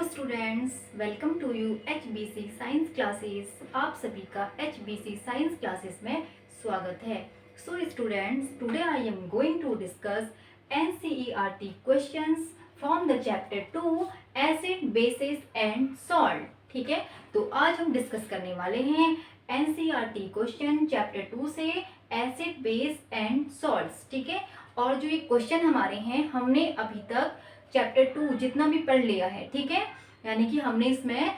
Students, welcome to you HBC science classes. आप सभी का HBC साइंस क्लासेस में स्वागत है। So students, today I am going to discuss NCERT questions from the chapter 2 acid bases and salt. ठीक है, तो आज हम डिस्कस करने वाले हैं NCERT क्वेश्चन चैप्टर 2 से एसिड बेस एंड सॉल्ट्स। ठीक है, और जो ये क्वेश्चन हमारे हैं हमने अभी तक चैप्टर 2 जितना भी पढ़ लिया है। ठीक है, यानी कि हमने इसमें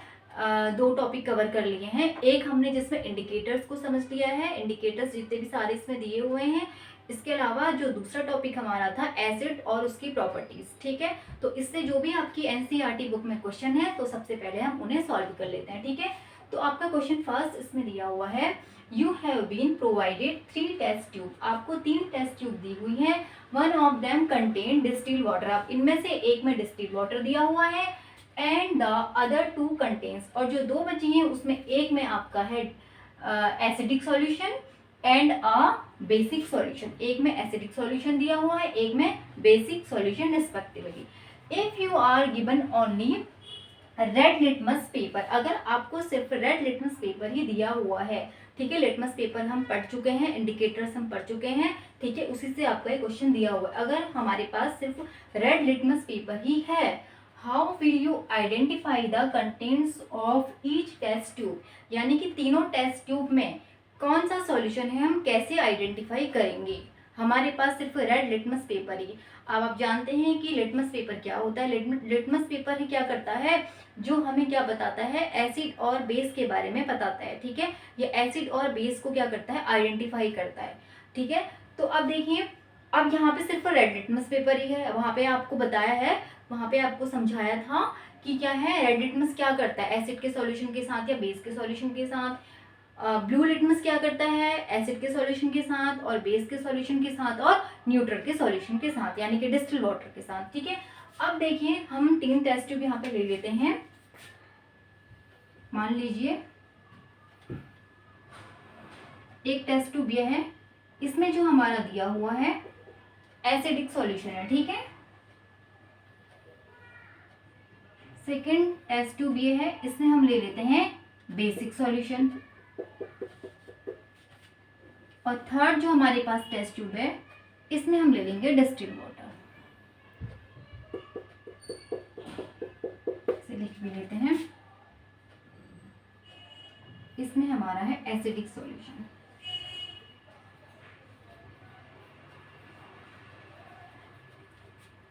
दो टॉपिक कवर कर लिए हैं। एक हमने जिसमें इंडिकेटर्स को समझ लिया है, इंडिकेटर्स जितने भी सारे इसमें दिए हुए हैं। इसके अलावा जो दूसरा टॉपिक हमारा था एसिड और उसकी प्रॉपर्टीज। ठीक है, तो इससे जो भी आपकी NCERT बुक में क्वेश्चन है तो सबसे पहले हम उन्हें सॉल्व कर लेते हैं। ठीक है, तो आपका क्वेश्चन फर्स्ट इसमें दिया हुआ है, you have been provided 3 test tube. आपको 3 टेस्ट ट्यूब दी हुई है। One of them contain distilled water. आप इनमें से एक में डिस्टिल्ड वाटर दिया हुआ है एंड द अदर 2 कंटेन्स, और जो 2 बची हैं उसमें एक में आपका है acidic solution and a basic solution. एक में एसिडिक सॉल्यूशन दिया हुआ है, एक में basic solution respectively. If you are given only red litmus paper, अगर आपको सिर्फ रेड लिटमस पेपर ही दिया हुआ है, ठीक है, लिटमस पेपर हम पढ़ चुके हैं, इंडिकेटर्स हम पढ़ चुके हैं, ठीक है, उसी से आपका ये क्वेश्चन दिया हुआ है। अगर हमारे पास सिर्फ रेड लिटमस पेपर ही है, how will you identify the contents of each test tube, यानी कि तीनों टेस्ट ट्यूब में कौन सा सॉल्यूशन है, हम कैसे आइडेंटिफाई करेंगे। हमारे पास सिर्फ रेड लिटमस पेपर ही। अब आप जानते हैं कि लिटमस पेपर क्या होता है। लिटमस पेपर ही क्या करता है, जो हमें क्या बताता है, एसिड और बेस के बारे में बताता है। ठीक है, ये एसिड और बेस को क्या करता है, आइडेंटिफाई करता है। ठीक है, तो अब देखिए, अब यहाँ पे सिर्फ रेड लिटमस पेपर ही है। वहाँ पे आपको बताया है, वहाँ पे आपको समझाया था कि क्या है, रेड लिटमस क्या करता है, एसिड के सॉल्यूशन के साथ या बेस के सॉल्यूशन के साथ। ब्लू लिटमस क्या करता है, एसिड के सॉल्यूशन के साथ और बेस के सॉल्यूशन के साथ और न्यूट्रल के सॉल्यूशन के साथ, यानी कि डिस्टिल्ड वाटर के साथ। ठीक है, अब देखिए हम 3 टेस्ट ट्यूब यहाँ पे ले लेते हैं। मान लीजिए एक टेस्ट ट्यूब ये है, इसमें जो हमारा दिया हुआ है एसिडिक सॉल्यूशन है। ठीक है, सेकेंड टेस्ट ट्यूब ये है, इसमें हम ले लेते हैं बेसिक सॉल्यूशन, और थर्ड जो हमारे पास टेस्ट ट्यूब है, इसमें हम ले लेंगे डिस्टिल्ड वाटर। इसे लिख भी लेते हैं, इसमें हमारा है एसिडिक सॉल्यूशन।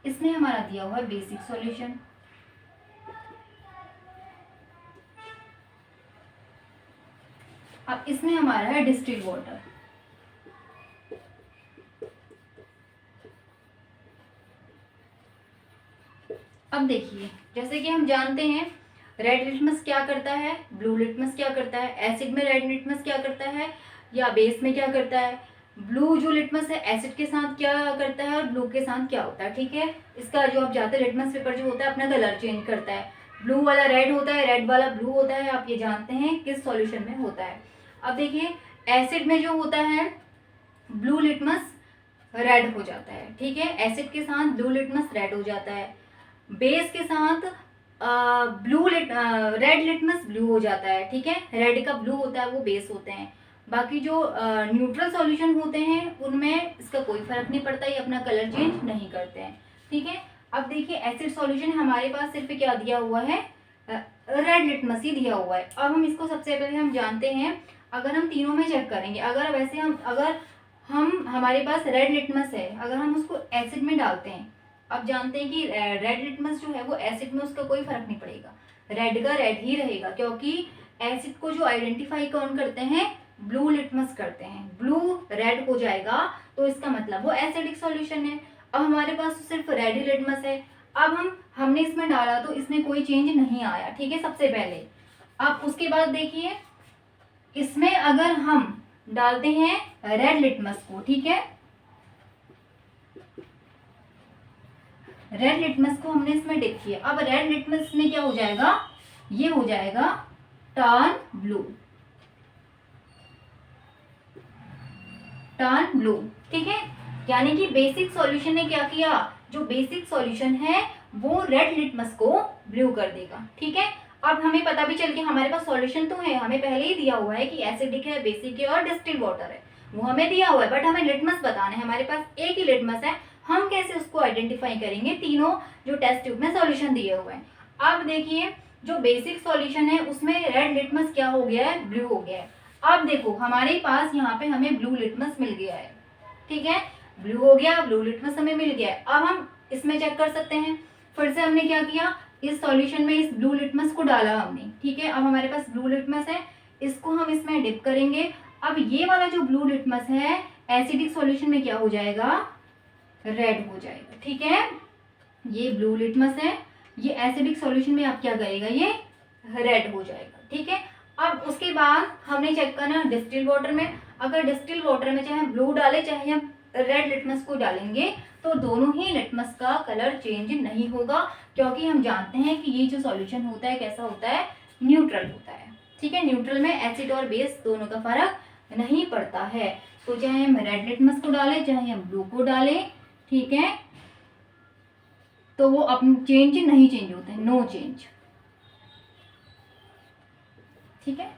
इसमें हमारा दिया हुआ है बेसिक सॉल्यूशन। अब इसमें हमारा है डिस्टिल्ड वाटर। अब देखिए, जैसे कि हम जानते हैं रेड लिटमस क्या करता है, ब्लू लिटमस क्या करता है, एसिड में रेड लिटमस क्या करता है या बेस में क्या करता है। ब्लू जो लिटमस है एसिड के साथ क्या करता है और ब्लू के साथ क्या होता है। ठीक है, इसका जो आप जाते लिटमस पेपर जो होता है अपना कलर चेंज करता है। ब्लू वाला रेड होता है, रेड वाला ब्लू होता है। आप ये जानते हैं किस सॉल्यूशन में होता है। अब देखिए, एसिड में जो होता है ब्लू लिटमस रेड हो जाता है। ठीक है, एसिड के साथ ब्लू लिटमस रेड हो जाता है। बेस के साथ रेड लिटमस ब्लू हो जाता है। ठीक है, रेड का ब्लू होता है वो बेस होते हैं। बाकी जो न्यूट्रल सॉल्यूशन होते हैं उनमें इसका कोई फर्क नहीं पड़ता, ये अपना कलर चेंज नहीं करते हैं। ठीक है, अब देखिए एसिड सॉल्यूशन हमारे पास सिर्फ क्या दिया हुआ है, रेड लिटमस ही दिया हुआ है। अब हम इसको सबसे पहले हम जानते हैं, अगर हम तीनों में चेक करेंगे, अगर हम हमारे पास रेड लिटमस है, अगर हम उसको एसिड में डालते हैं, अब जानते हैं कि रेड लिटमस जो है वो एसिड में उसका कोई फर्क नहीं पड़ेगा, रेड का रेड ही रहेगा, क्योंकि एसिड को जो आइडेंटिफाई कौन करते हैं, ब्लू लिटमस करते हैं। ब्लू रेड हो जाएगा तो इसका मतलब वो एसिडिक सॉल्यूशन है। अब हमारे पास तो सिर्फ रेड ही लिटमस है। अब हमने इसमें डाला तो इसमें कोई चेंज नहीं आया। ठीक है, सबसे पहले। अब उसके बाद देखिए, इसमें अगर हम डालते हैं रेड लिटमस को, ठीक है, रेड लिटमस को हमने इसमें डिप किया। अब रेड लिटमस में क्या हो जाएगा, ये हो जाएगा टर्न ब्लू, टर्न ब्लू। ठीक है, यानी कि बेसिक सॉल्यूशन ने क्या किया, जो बेसिक सॉल्यूशन है वो रेड लिटमस को ब्लू कर देगा। ठीक है, अब हमें पता भी चल के हमारे पास सॉल्यूशन तो है, हमें पहले ही दिया हुआ है कि एसिडिक है, बेसिक है और डिस्टिल वाटर है, वो हमें दिया हुआ है, बट हमें लिटमस बताना है। हमारे पास एक ही लिटमस है, हम कैसे उसको आइडेंटिफाई करेंगे? तीनों जो टेस्ट ट्यूब में सॉल्यूशन दिए हुए हैं। अब देखिए जो बेसिक सॉल्यूशन है उसमें रेड लिटमस क्या हो गया है? ब्लू हो गया है। अब देखो हमारे पास यहाँ पे हमें ब्लू लिटमस मिल गया है। ठीक है, ब्लू हो गया, ब्लू लिटमस हमें मिल गया है। अब हम इसमें चेक कर सकते हैं। फिर से हमने क्या किया, इस सॉल्यूशन में इस ब्लू लिटमस को डाला हमने। ठीक है, अब हमारे पास ब्लू लिटमस है, इसको हम इसमें डिप करेंगे। अब ये वाला जो ब्लू लिटमस है एसिडिक सॉल्यूशन में क्या हो जाएगा? रेड हो जाएगा। ठीक है, ये ब्लू लिटमस है, ये एसिडिक सॉल्यूशन में आप क्या करेगा? ये रेड हो जाएगा। ठीक है, अब उसके बाद हमने चेक करना डिस्टिल वाटर में। अगर डिस्टिल वाटर में चाहे हम ब्लू डालें चाहे हम रेड लिटमस को डालेंगे तो दोनों ही लिटमस का कलर चेंज नहीं होगा, क्योंकि हम जानते हैं कि ये जो सॉल्यूशन होता है कैसा होता है? न्यूट्रल होता है। ठीक है, न्यूट्रल में एसिड और बेस दोनों का फर्क नहीं पड़ता है। तो चाहे हम रेड लिटमस को डालें चाहे हम ब्लू को डालें, ठीक है, तो वो अपने चेंज नहीं चेंज होते हैं, नो चेंज। ठीक है,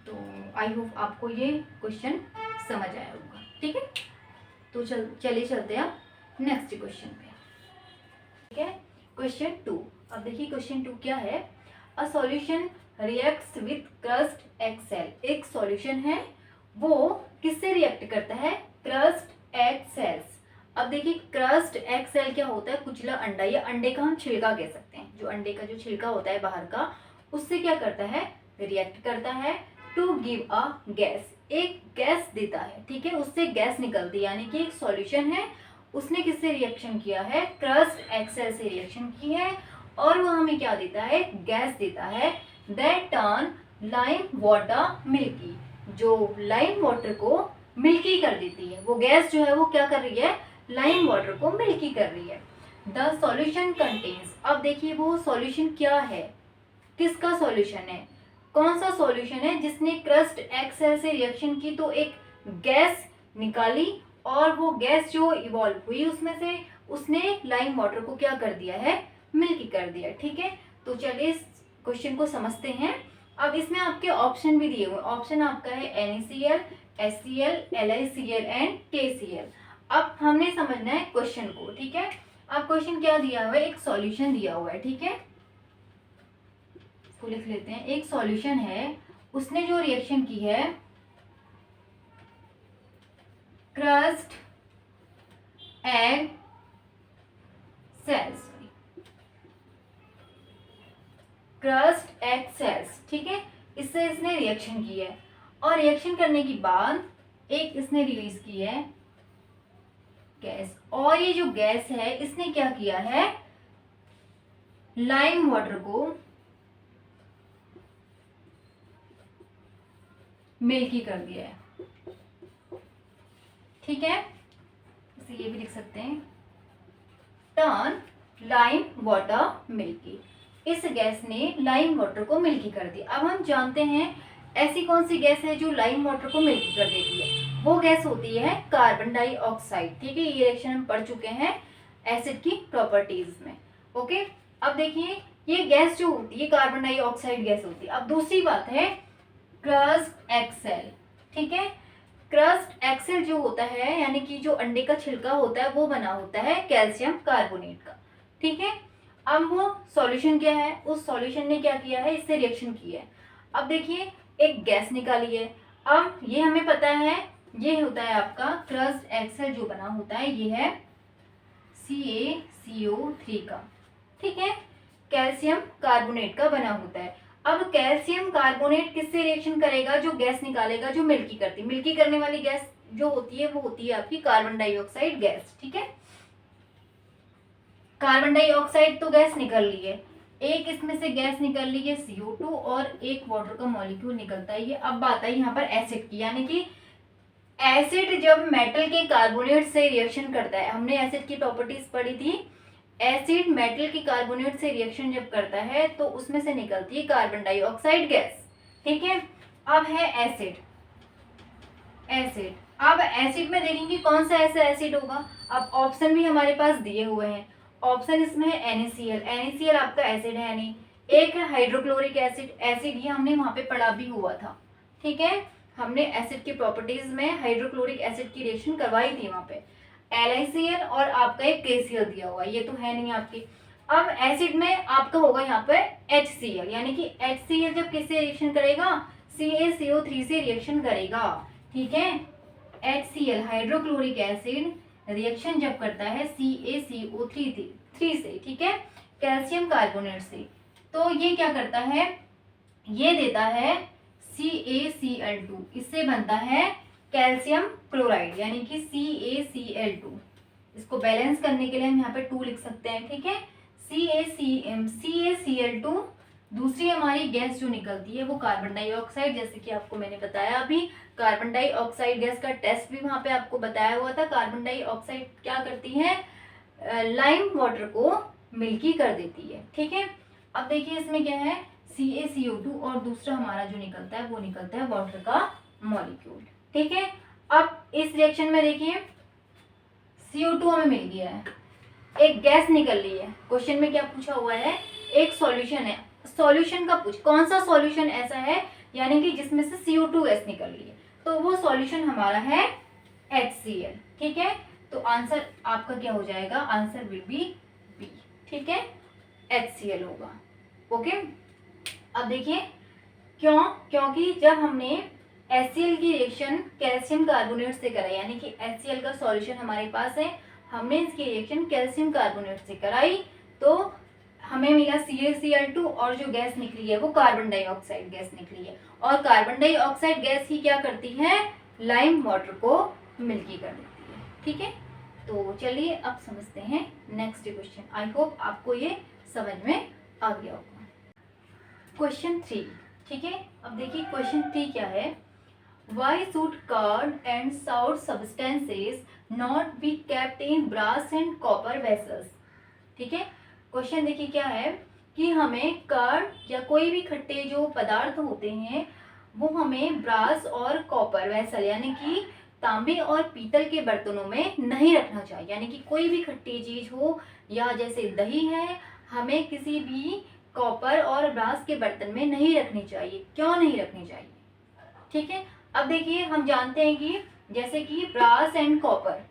तो आई होप आपको ये क्वेश्चन समझ आया होगा। ठीक है, तो चलिए चलते हैं अब नेक्स्ट क्वेश्चन पे। ठीक है, क्वेश्चन 2। अब देखिए क्वेश्चन 2 क्या है? A solution reacts with crushed egg shell. एक सॉल्यूशन है वो किससे रिएक्ट करता है? Crushed egg shells. अब देखिए क्रस्ट एग सेल क्या होता है? कुचला अंडा, या अंडे का हम छिलका कह सकते हैं। जो अंडे का जो छिलका होता है बाहर का, उससे क्या करता है? रिएक्ट करता है टू गिव अ गैस, एक गैस देता है। ठीक है, उससे गैस निकलती है, यानी कि एक सॉल्यूशन है, उसने किससे रिएक्शन किया है? क्रस्ट एग सेल से रिएक्शन की है, और वो हमें क्या देता है? गैस देता है that turn lime water milky, जो लाइम वाटर को मिल्की कर देती है। वो गैस जो है वो क्या कर रही है? लाइम वाटर को मिल्की कर रही है। The solution contains. अब देखिए वो सॉल्यूशन क्या है, किसका सॉल्यूशन है, कौन सा सॉल्यूशन है जिसने क्रस्ट एग सेल से रिएक्शन की तो एक गैस निकाली, और वो गैस जो इवॉल्व हुई उसमें से उसने लाइम वाटर को क्या कर दिया है? मिल्की कर दिया। ठीक है, तो चलिए इस क्वेश्चन को समझते हैं। अब इसमें आपके ऑप्शन भी दिए हुए, ऑप्शन आपका है NaCl, HCl, LiCl and KCl। अब हमने समझना है क्वेश्चन को। ठीक है, अब क्वेश्चन क्या दिया हुआ है? एक सॉल्यूशन दिया हुआ है। ठीक है, इसको लिख लेते हैं। एक सॉल्यूशन है, उसने जो रिएक्शन की है crushed egg sales, crust egg sales. ठीक है, इससे इसने रिएक्शन की है, और रिएक्शन करने के बाद एक इसने रिलीज की है गैस, और ये जो गैस है इसने क्या किया है? लाइम वाटर को मिल्की कर दिया है। ठीक है, इसे ये भी लिख सकते हैं टर्न लाइम वाटर मिल्की। इस गैस ने लाइम वाटर को मिल्की कर दिया। अब हम जानते हैं ऐसी कौन सी गैस है जो लाइम वाटर को मिल्की कर देती है? वो गैस होती है कार्बन डाइऑक्साइड। ठीक है, ये रिएक्शन हम पढ़ चुके हैं एसिड की प्रॉपर्टीज में। ओके, अब देखिए ये गैस जो होती है कार्बन डाइऑक्साइड गैस होती है। अब दूसरी बात है क्रस्ट एग सेल। ठीक है, क्रस्ट एग सेल जो होता है यानी कि जो अंडे का छिलका होता है वो बना होता है कैल्शियम कार्बोनेट का। ठीक है, अब वो सॉल्यूशन क्या है? उस सॉल्यूशन ने क्या किया है? इससे रिएक्शन की है। अब देखिए एक गैस निकाली है। अब ये हमें पता है ये होता है आपका क्रस्ट एग सेल जो बना होता है, ये है CaCO3 का। ठीक है, कैल्शियम कार्बोनेट का बना होता है। अब कैल्शियम कार्बोनेट किससे रिएक्शन करेगा? जो गैस निकालेगा जो मिल्की करती है। मिल्की करने वाली गैस जो होती है वो होती है आपकी कार्बन डाइऑक्साइड गैस। ठीक है, कार्बन डाइऑक्साइड तो गैस निकल ली है, एक इसमें से गैस निकल ली है CO2, और एक वाटर का मॉलिक्यूल निकलता है। ये अब बात आई यहाँ पर एसिड की, यानी कि एसिड जब मेटल के कार्बोनेट से रिएक्शन करता है, हमने एसिड की प्रॉपर्टीज पढ़ी थी, एसिड मेटल के कार्बोनेट से रिएक्शन जब करता है तो उसमें से निकलती है कार्बन डाइऑक्साइड गैस। ठीक है, अब है एसिड। अब एसिड में देखेंगे कौन सा ऐसा एसिड होगा। अब ऑप्शन भी हमारे पास दिए हुए हैं, ऑप्शन इसमें है NaCl। NaCl आपका एसिड है नहीं। एक है हाइड्रोक्लोरिक एसिड। एसिड ये हमने वहां पे पढ़ा भी हुआ था, ठीक है, हमने एसिड की प्रॉपर्टीज में हाइड्रोक्लोरिक एसिड की रिएक्शन करवाई थी वहां पे। LiCl और आपका एक KCl दिया हुआ, ये तो है नहीं आपकी। अब एसिड में आपका होगा यहाँ पे HCl, यानी कि HCl जब किससे रिएक्शन करेगा, CaCO3 से रिएक्शन करेगा, ठीक है। HCl हाइड्रोक्लोरिक एसिड रिएक्शन जब करता है CaCO3 से, ठीक है, कैल्शियम कार्बोनेट से, तो ये क्या करता है, ये देता है CaCl2, इससे बनता है कैल्शियम क्लोराइड यानी कि CaCl2। इसको बैलेंस करने के लिए हम यहाँ पे 2 लिख सकते हैं, ठीक है। CaCl2। दूसरी हमारी गैस जो निकलती है वो कार्बन डाइऑक्साइड, जैसे कि आपको मैंने बताया अभी, कार्बन डाइऑक्साइड गैस का टेस्ट भी वहां पे आपको बताया हुआ था। कार्बन डाइऑक्साइड क्या करती है, लाइम वाटर को मिल्की कर देती है, ठीक है। अब देखिए इसमें क्या है, CaCO2 और दूसरा हमारा जो निकलता है वो निकलता है वाटर का मॉलिक्यूल, ठीक है। अब इस रिएक्शन में देखिए CO2 हमें मिल गया है, एक गैस निकल रही है। क्वेश्चन में क्या पूछा हुआ है, एक सॉल्यूशन है, सॉल्यूशन का पूछ, कौन सा सॉल्यूशन ऐसा है यानी कि जिसमें से CO2 गैस निकल रही है, तो वो सॉल्यूशन हमारा है HCl, ठीक है। तो आंसर आपका क्या हो जाएगा, आंसर विल बी बी, ठीक है, HCl होगा, ओके। अब देखिए क्यों, क्योंकि जब हमने HCl की रिएक्शन कैल्शियम कार्बोनेट से करा, यानी कि HCl का सॉल्यूशन हमारे पास है, हमने इसकी रिएक्शन कैल्शियम कार्बोनेट से कराई, तो हमें मिला CaCl2 और जो गैस निकली है वो कार्बन डाइऑक्साइड गैस निकली है। और कार्बन डाइऑक्साइड गैस ही क्या करती है, लाइम वाटर को मिल्की कर देती है, ठीक है। तो चलिए अब समझते हैं नेक्स्ट क्वेश्चन। आई होप आपको ये समझ में आ गया होगा। क्वेश्चन 3, ठीक है। अब देखिए क्वेश्चन 3 क्या है, Why should curd and sour substances not be kept in brass and copper vessels? ठीक है, क्वेश्चन देखिए क्या है कि हमें कर्ड या कोई भी खट्टे जो पदार्थ होते हैं वो हमें ब्रास और कॉपर वेसल यानी कि तांबे और पीतल के बर्तनों में नहीं रखना चाहिए। यानी कि कोई भी खट्टी चीज हो या जैसे दही है, हमें किसी भी कॉपर और ब्रास के बर्तन में नहीं रखनी चाहिए। क्यों नहीं रखनी चाहिए, ठीक है। अब देखिए हम जानते हैं कि जैसे कि brass and copper,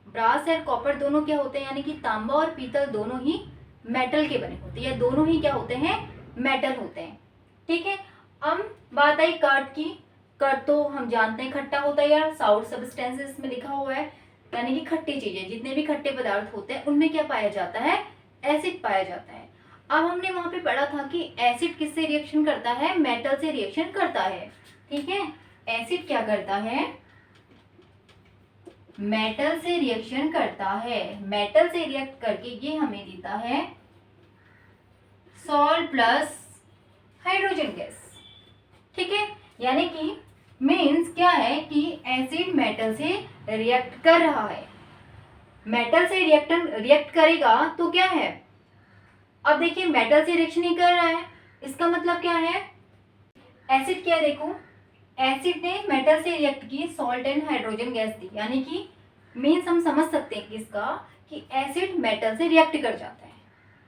brass and copper दोनों क्या होते हैं, यानी कि तांबा और पीतल दोनों ही मेटल के बने होते हैं, दोनों ही क्या होते हैं, मेटल होते हैं, ठीक है। अब बात आई कर्ड की। कर्ड तो हम जानते हैं खट्टा होता है यार, साउर सब्सटेंसेस में लिखा हुआ है, यानी कि खट्टी चीजें, जितने भी खट्टे पदार्थ होते हैं उनमें क्या पाया जाता है, एसिड पाया जाता है। अब हमने वहां पे पढ़ा था कि एसिड किससे रिएक्शन करता है, मेटल से रिएक्शन करता है, ठीक है। एसिड क्या करता है, मेटल से रिएक्शन करता है, मेटल से रिएक्ट करके ये हमें देता है सॉल्ट प्लस हाइड्रोजन गैस, ठीक है। यानी कि मीन्स क्या है कि एसिड मेटल से रिएक्ट कर रहा है, मेटल से रिएक्ट करेगा तो क्या है, अब देखिए मेटल से रिएक्शन ही कर रहा है, इसका मतलब क्या है, एसिड क्या है, देखो एसिड ने मेटल से रिएक्ट की, सॉल्ट एंड हाइड्रोजन गैस दी, यानी कि मीन्स हम समझ सकते हैं कि इसका कि एसिड मेटल से रिएक्ट कर जाता है,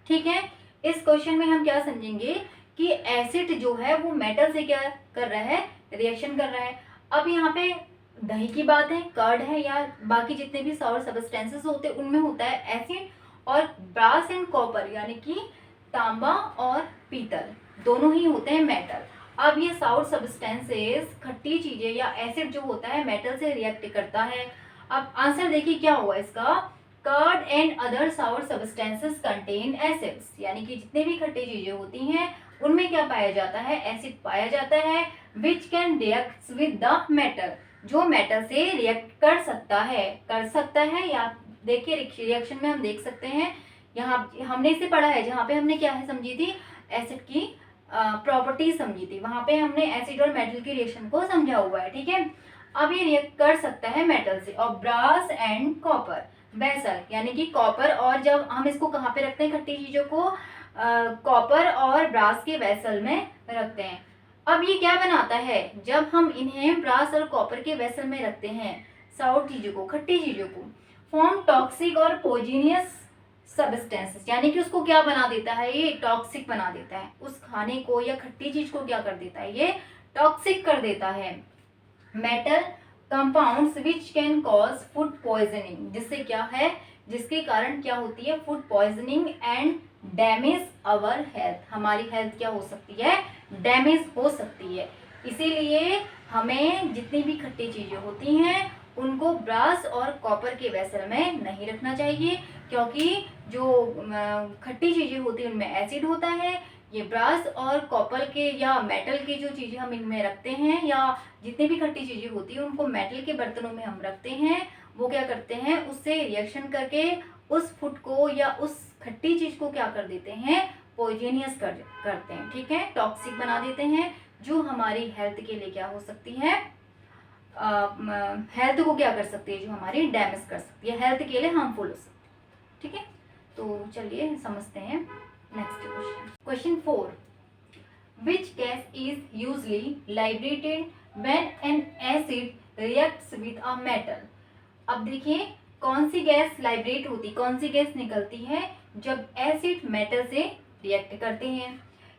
ठीक है। इस क्वेश्चन में हम क्या समझेंगे कि एसिड जो है वो मेटल से क्या कर रहा है, रिएक्शन कर रहा है। अब यहाँ पे दही की बात है, कर्ड है या बाकी जितने भी सॉर सब्सटेंसेस होते हैं उनमें होता है एसिड, और ब्रास एंड कॉपर यानी कि तांबा और पीतल दोनों ही होते हैं मेटल। अब ये साउर सब्सटेंसेस खट्टी चीजें या एसिड जो होता है मेटल से रिएक्ट करता है। अब आंसर देखिए क्या हुआ इसका, curd and other sour substances contain acids, यानी कि जितने भी खट्टी चीजें होती हैं उनमें क्या पाया जाता है, एसिड पाया जाता है, which can react with the metal, जो मेटल से रिएक्ट कर सकता है या देखिए रिएक्शन में हम देख सकते हैं, यहाँ हमने इसे पढ़ा है जहाँ पे हमने क्या है समझी थी, एसिड की प्रॉपर्टी समझी थी, वहां पे हमने एसिड और मेटल की रिएक्शन को समझा हुआ है, ठीक है। अब ये रिएक्ट कर सकता है मेटल से, और ब्रास एंड कॉपर वेसल, यानी कि कॉपर, और जब हम इसको कहाँ पे रखते हैं खट्टी चीजों को, कॉपर और ब्रास के वेसल में रखते हैं। अब ये क्या बनाता है, जब हम इन्हें ब्रास और कॉपर के वेसल में रखते हैं, साउर चीजों को, खट्टी चीजों को, फॉर्म टॉक्सिक और पॉइजनियस सब्सटेंसेस, यानी कि उसको क्या बना देता है, ये टॉक्सिक बना देता है। उस खाने को या खट्टी चीज को क्या कर देता है, ये टॉक्सिक कर देता है। Metal compounds which can cause food poisoning, जिससे क्या है, जिसके कारण क्या होती है, food poisoning and damage our health, हमारी हेल्थ क्या हो सकती है, डैमेज हो सकती है। इसीलिए हमें जितनी भी खट्टी चीजें होती हैं उनको ब्रास और कॉपर के वेसल में नहीं रखना चाहिए, क्योंकि जो खट्टी चीजें होती हैं उनमें एसिड होता है। ये ब्रास और कॉपर के या मेटल की जो चीजें हम इनमें रखते हैं, या जितनी भी खट्टी चीजें होती हैं उनको मेटल के बर्तनों में हम रखते हैं, वो क्या करते हैं, उससे रिएक्शन करके उस फूड को या उस खट्टी चीज को क्या कर देते हैं, पॉइजनियस करते हैं, ठीक है, टॉक्सिक बना देते हैं, जो हमारी हेल्थ के लिए क्या हो सकती है, हेल्थ को क्या कर सकती है, जो हमारी डैमेज कर सकती है, हेल्थ के लिए हार्मफुल हो सकती है, ठीक है। तो चलिए समझते हैं next question. Question 4, which gas is usually liberated when an acid reacts with a metal. अब देखिए कौन सी गैस लाइब्रेट होती, कौन सी गैस निकलती है जब एसिड मेटल से रिएक्ट करते हैं।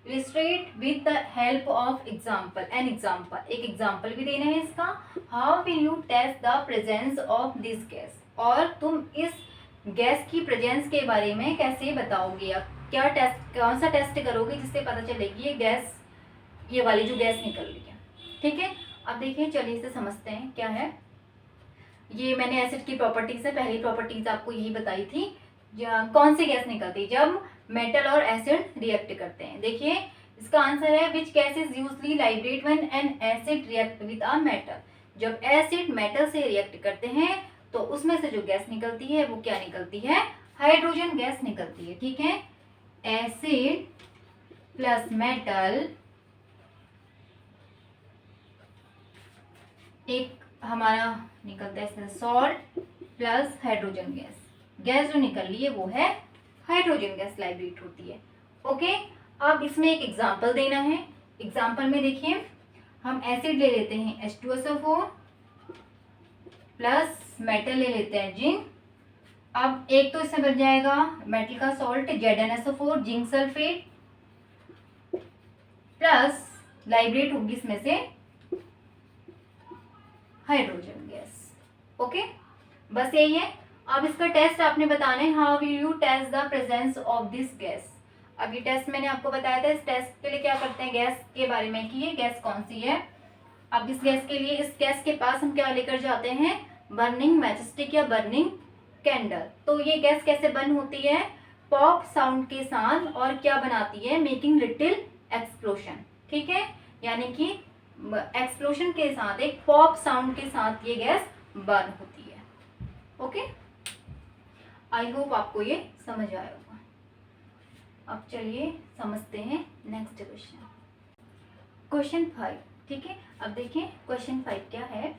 Illustrate with the help of example, an example, एक एग्जाम्पल भी देना है इसका। How will you test the presence of this gas, और तुम इस गैस की प्रेजेंस के बारे में कैसे बताओगे, अब क्या टेस्ट, कौन सा टेस्ट करोगे जिससे पता चलेगी ये गैस, ये वाली जो गैस निकल रही है, ठीक है। अब देखिए चलिए इसे समझते हैं क्या है। ये मैंने एसिड की प्रॉपर्टीज है, पहली प्रॉपर्टीज आपको यही बताई थी, कौन सी गैस निकलती है जब मेटल और एसिड रिएक्ट करते हैं। देखिए इसका आंसर है विच gas is usually Lybrate when an acid react with a metal. जब एसिड मेटल से रिएक्ट करते हैं तो उसमें से जो गैस निकलती है वो क्या निकलती है, हाइड्रोजन गैस निकलती है, ठीक है। एसिड प्लस मेटल, एक हमारा निकलता है इसमें salt plus hydrogen gas, gas जो निकल रही है वो है हाइड्रोजन गैस लाइब्रेट होती है, ओके। अब इसमें एक एग्जांपल देना है। एग्जांपल में देखिए हम एसिड ले लेते हैं H2SO4 प्लस मेटल ले लेते हैं जिंक। अब एक तो इसमें बन जाएगा मेटल का salt ZnSO4 zinc sulphate, plus Lybrate होगी इसमें से हाइड्रोजन गैस, ओके, बस यही है। अब इसका टेस्ट आपने बताना है, how will you test the presence of this gas. अब ये टेस्ट मैंने आपको बताया था, इस टेस्ट के लिए क्या करते हैं, गैस के बारे में कि ये गैस कौन सी है। अब इस गैस के लिए, इस गैस के पास हम क्या लेकर जाते हैं, बर्निंग मैचस्टिक या बर्निंग कैंडल। तो ये गैस कैसे बर्न होती है, पॉप साउंड के साथ, और क्या बनाती है, मेकिंग लिटिल एक्सप्लोशन, ठीक है, यानी कि एक्सप्लोशन के साथ, एक पॉप साउंड के साथ ये गैस बर्न होती है, ओके। आई होप आपको ये समझ आया होगा। अब चलिए समझते हैं नेक्स्ट क्वेश्चन, क्वेश्चन 5, ठीक है। अब देखिए क्वेश्चन 5 क्या है,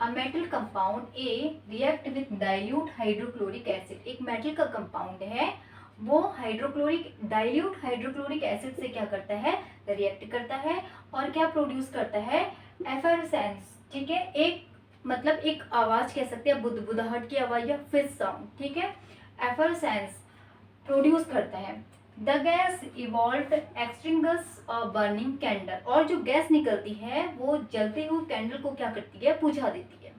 a metal compound A react with dilute hydrochloric acid. एक मेटल का कंपाउंड है, वो हाइड्रोक्लोरिक, डाइल्यूट हाइड्रोक्लोरिक एसिड से क्या करता है, रिएक्ट करता है, और क्या प्रोड्यूस करता है, एफरसेंस, ठीक है, एक मतलब एक आवाज कह सकते हैं, बुदबुदाहट की आवाज या फिज साउंड, ठीक है, एफरसेंस प्रोड्यूस करता है। The gas evolve extinguish a burning candle, और जो गैस निकलती है वो जलते हुए कैंडल को क्या करती है, बुझा देती है,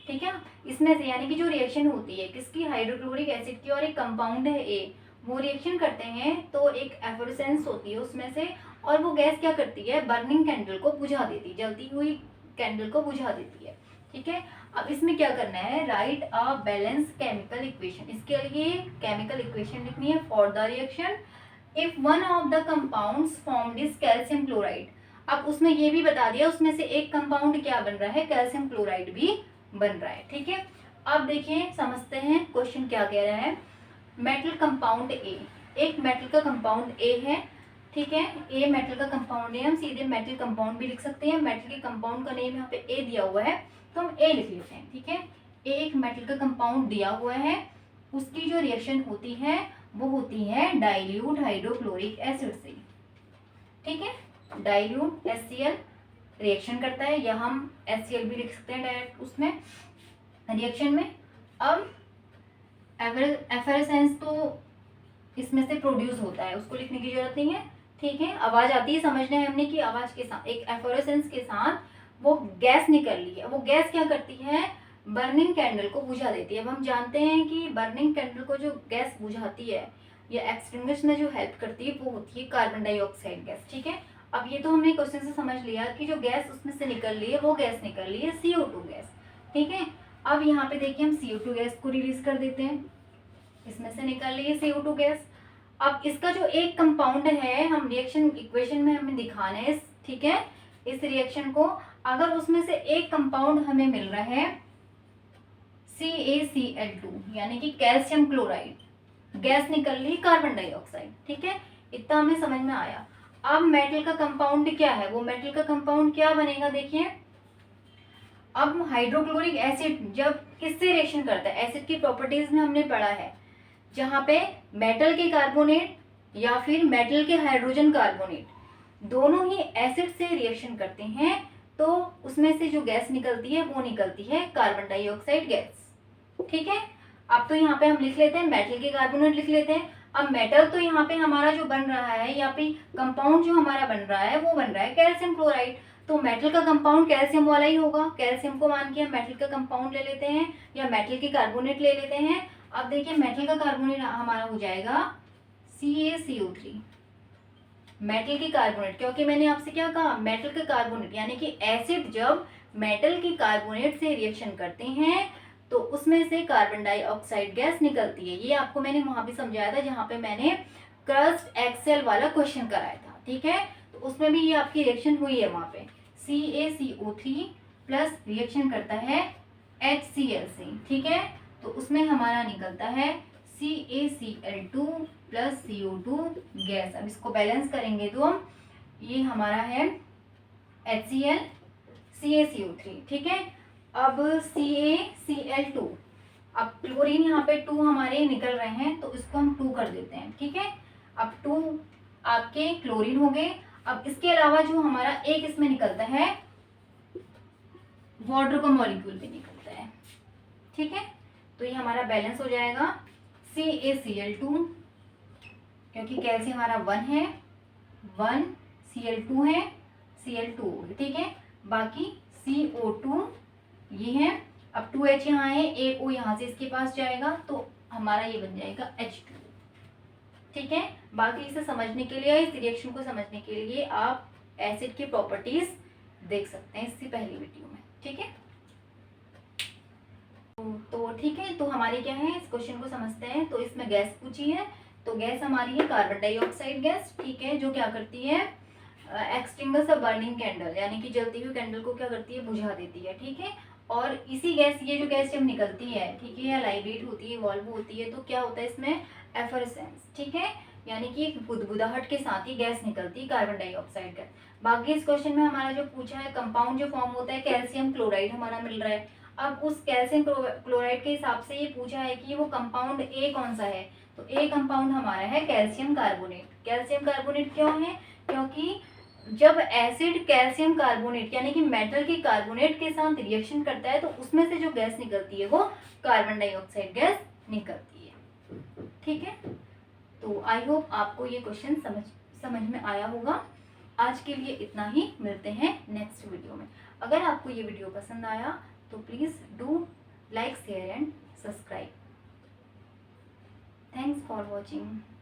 ठीक है। इसमें से यानी कि जो रिएक्शन होती है किसकी, हाइड्रोक्लोरिक एसिड की, और एक कंपाउंड है ए, वो रिएक्शन करते हैं तो एक एफरसेंस होती है उसमें से, और वो गैस क्या करती है, बर्निंग कैंडल को बुझा देती है, जलती हुई कैंडल को बुझा देती है, ठीक है। अब इसमें क्या करना है, right a balance chemical equation, इसके लिए केमिकल इक्वेशन लिखनी है for the reaction. If one of the compounds formed is calcium chloride. अब उसमें ये भी बता दिया उसमें से एक कंपाउंड क्या बन रहा है, कैल्शियम क्लोराइड भी बन रहा है, ठीक है। अब देखिए समझते हैं क्वेश्चन क्या कह रहा है। मेटल कंपाउंड ए, एक मेटल का कंपाउंड ए है, ठीक है, ए मेटल का कंपाउंड है, हम सीधे मेटल कंपाउंड भी लिख सकते हैं, मेटल के कंपाउंड का नेम यहाँ पे ए दिया हुआ है तो हम ए लिख लेते हैं, ठीक है। ए एक मेटल का कंपाउंड दिया हुआ है, उसकी जो रिएक्शन होती है वो होती है डाइल्यूट हाइड्रोक्लोरिक एसिड से, ठीक है। डाइल्यूट HCl रिएक्शन करता है, या हम HCl भी लिख सकते हैं डायरेक्ट उसमें रिएक्शन में। अब एफरसेंस तो इसमें से प्रोड्यूस होता है, उसको लिखने की जरूरत नहीं है। ठीक है, आवाज आती है, समझना है हमने कि आवाज के साथ एक एफ्लोरेसेंस के साथ वो गैस निकल रही है। वो गैस क्या करती है, बर्निंग कैंडल को बुझा देती है। अब हम जानते हैं कि बर्निंग कैंडल को जो गैस बुझाती है या एक्सटिंग्विश में जो हेल्प करती है वो होती है कार्बन डाइऑक्साइड गैस। ठीक है, अब ये तो हमने क्वेश्चन से समझ लिया कि जो गैस उसमें से निकल रही है वो गैस निकल रही है CO2 गैस। ठीक है, अब यहाँ पे देखिए हम CO2 गैस को रिलीज कर देते हैं, इसमें से निकल रही है CO2 गैस। अब इसका जो एक कंपाउंड है, हम रिएक्शन इक्वेशन में हमें दिखाना है, ठीक है, इस रिएक्शन को अगर उसमें से एक कंपाउंड हमें मिल रहा है CaCl2 यानी कि कैल्शियम क्लोराइड, गैस निकल रही कार्बन डाइऑक्साइड। ठीक है, इतना हमें समझ में आया। अब मेटल का कंपाउंड क्या है, वो मेटल का कंपाउंड क्या बनेगा, देखिए अब हाइड्रोक्लोरिक एसिड जब किससे रिएक्शन करता है, एसिड की प्रॉपर्टीज में हमने पढ़ा है जहाँ पे मेटल के कार्बोनेट या फिर मेटल के हाइड्रोजन कार्बोनेट दोनों ही एसिड से रिएक्शन करते हैं तो उसमें से जो गैस निकलती है वो निकलती है कार्बन डाइऑक्साइड गैस। ठीक है, अब तो यहाँ पे हम लिख लेते हैं मेटल के कार्बोनेट लिख लेते हैं। अब मेटल तो यहाँ पे हमारा जो बन रहा है, यहाँ पे कंपाउंड जो हमारा बन रहा है वो बन रहा है कैल्शियम क्लोराइड, तो मेटल का कंपाउंड कैल्शियम वाला ही होगा। कैल्शियम को मान के हम मेटल का कंपाउंड ले लेते हैं या मेटल के कार्बोनेट ले लेते हैं। अब देखिए मेटल का कार्बोनेट हमारा हो जाएगा CaCO3, मेटल की कार्बोनेट, क्योंकि मैंने आपसे क्या कहा, मेटल का कार्बोनेट यानी कि एसिड जब मेटल की कार्बोनेट से रिएक्शन करते हैं तो उसमें से कार्बन डाइऑक्साइड गैस निकलती है। ये आपको मैंने वहां भी समझाया था जहां पे मैंने क्रस्ट एक्सेल वाला क्वेश्चन कराया था। ठीक है, तो उसमें भी ये आपकी रिएक्शन हुई है, वहां पे CaCO3 प्लस रिएक्शन करता है HCl से। ठीक है, तो उसमें हमारा निकलता है CaCl2 प्लस CO2 गैस। अब इसको बैलेंस करेंगे तो हम ये हमारा है HCl CaCO3। ठीक है, अब CaCl2, अब क्लोरीन यहाँ पे 2 हमारे निकल रहे हैं तो इसको हम 2 कर देते हैं। ठीक है, अब 2 आपके क्लोरीन हो गए। अब इसके अलावा जो हमारा एक इसमें निकलता है वाटर का मॉलिक्यूल भी निकलता है। ठीक है, तो ये हमारा बैलेंस हो जाएगा CaCl2, क्योंकि कैल्शियम हमारा 1 है, 1 Cl2 है, Cl2 हो गया। ठीक है, बाकी CO2 ये है। अब 2H यहाँ है, एक O यहाँ से इसके पास जाएगा तो हमारा ये बन जाएगा H2। ठीक है, बाकी इसे समझने के लिए, इस रिएक्शन को समझने के लिए आप एसिड की प्रॉपर्टीज देख सकते हैं इससे पहली वीडियो में। ठीक है, तो ठीक है, तो हमारी क्या है, इस क्वेश्चन को समझते हैं। तो इसमें गैस पूछी है, तो गैस हमारी है कार्बन डाइऑक्साइड गैस। ठीक है, जो क्या करती है, एक्सटिंग्विश अ बर्निंग कैंडल यानी कि जलती हुई कैंडल को क्या करती है, बुझा देती है। ठीक है, और इसी गैस, ये जो गैस जब निकलती है, ठीक है, या लाइवेट होती है, वॉल्व होती है, तो क्या होता है इसमें एफरेसेंस। ठीक है, यानी कि एक बुदबुदाहट के साथ ही गैस निकलती है कार्बन डाइऑक्साइड गैस। बाकी इस क्वेश्चन में हमारा जो पूछा है, कंपाउंड जो फॉर्म होता है कैल्शियम क्लोराइड हमारा मिल रहा है। अब उस कैल्शियम क्लोराइड के हिसाब से ये पूछा है कि वो कंपाउंड ए कौन सा है, तो ए कंपाउंड हमारा है कैल्शियम कार्बोनेट। कैल्शियम कार्बोनेट क्यों है, क्योंकि जब एसिड कैल्शियम कार्बोनेट यानी कि मेटल के कार्बोनेट के साथ रिएक्शन करता है तो उसमें से जो गैस निकलती है वो कार्बन डाइऑक्साइड गैस निकलती है। ठीक है, तो आई होप आपको ये क्वेश्चन समझ में आया होगा। आज के लिए इतना ही, मिलते हैं नेक्स्ट वीडियो में। अगर आपको ये वीडियो पसंद आया तो please do like, share and subscribe. Thanks for watching.